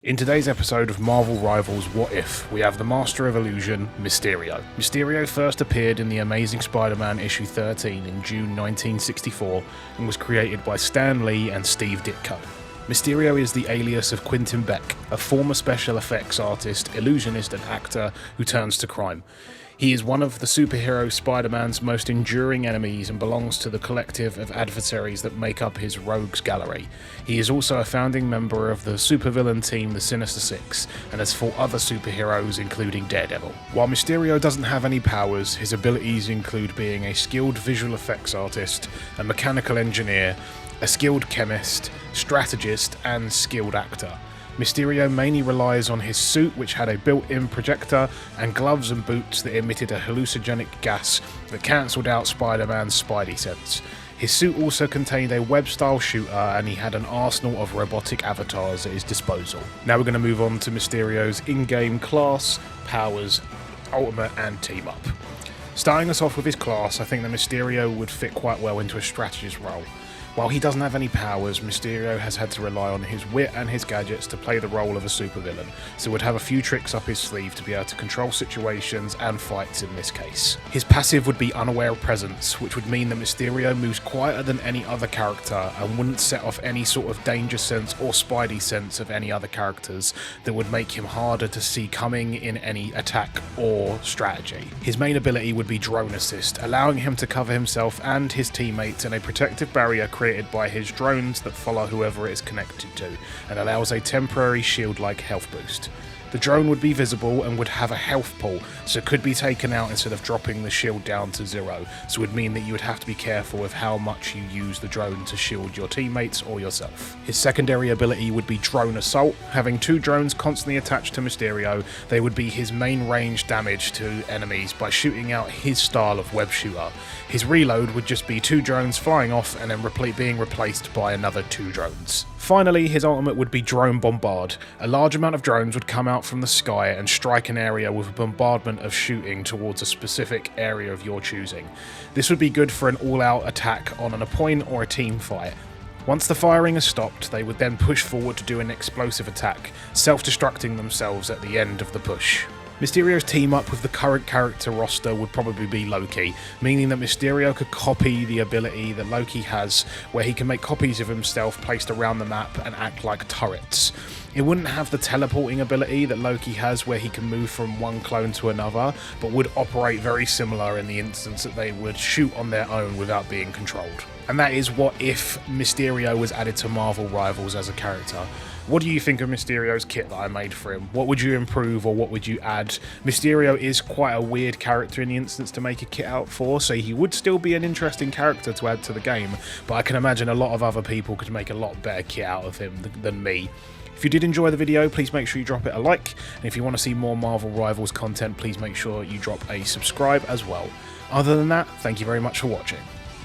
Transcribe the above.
In today's episode of Marvel Rivals What If, we have the Master of Illusion, Mysterio. Mysterio first appeared in The Amazing Spider-Man issue 13 in June 1964 and was created by Stan Lee and Steve Ditko. Mysterio is the alias of Quentin Beck, a former special effects artist, illusionist and actor who turns to crime. He is one of the superhero Spider-Man's most enduring enemies and belongs to the collective of adversaries that make up his rogues gallery. He is also a founding member of the supervillain team the Sinister Six and has fought other superheroes including Daredevil. While Mysterio doesn't have any powers, his abilities include being a skilled visual effects artist, a mechanical engineer, a skilled chemist, strategist and skilled actor. Mysterio mainly relies on his suit, which had a built-in projector, and gloves and boots that emitted a hallucinogenic gas that cancelled out Spider-Man's spidey sense. His suit also contained a web-style shooter, and he had an arsenal of robotic avatars at his disposal. Now we're going to move on to Mysterio's in-game class, powers, ultimate and team-up. Starting us off with his class, I think that Mysterio would fit quite well into a strategist role. While he doesn't have any powers, Mysterio has had to rely on his wit and his gadgets to play the role of a supervillain, so would have a few tricks up his sleeve to be able to control situations and fights in this case. His passive would be Unaware Presence, which would mean that Mysterio moves quieter than any other character and wouldn't set off any sort of danger sense or spidey sense of any other characters that would make him harder to see coming in any attack or strategy. His main ability would be Drone Assist, allowing him to cover himself and his teammates in a protective barrier created by his drones that follow whoever it is connected to, and allows a temporary shield-like health boost. The drone would be visible and would have a health pool, so could be taken out instead of dropping the shield down to 0, so it would mean that you would have to be careful with how much you use the drone to shield your teammates or yourself. His secondary ability would be Drone Assault. Having two drones constantly attached to Mysterio, they would be his main range damage to enemies by shooting out his style of web shooter. His reload would just be two drones flying off and then being replaced by another two drones. Finally, his ultimate would be Drone Bombard. A large amount of drones would come out from the sky and strike an area with a bombardment of shooting towards a specific area of your choosing. This would be good for an all-out attack on an opponent or a team fight. Once the firing is stopped, they would then push forward to do an explosive attack, self-destructing themselves at the end of the push. Mysterio's team-up with the current character roster would probably be Loki, meaning that Mysterio could copy the ability that Loki has, where he can make copies of himself placed around the map and act like turrets. It wouldn't have the teleporting ability that Loki has, where he can move from one clone to another, but would operate very similar in the instance that they would shoot on their own without being controlled. And that is what if Mysterio was added to Marvel Rivals as a character. What do you think of Mysterio's kit that I made for him? What would you improve or what would you add? Mysterio is quite a weird character in the instance to make a kit out for, so he would still be an interesting character to add to the game, but I can imagine a lot of other people could make a lot better kit out of him than me. If you did enjoy the video, please make sure you drop it a like, and if you want to see more Marvel Rivals content, please make sure you drop a subscribe as well. Other than that, thank you very much for watching.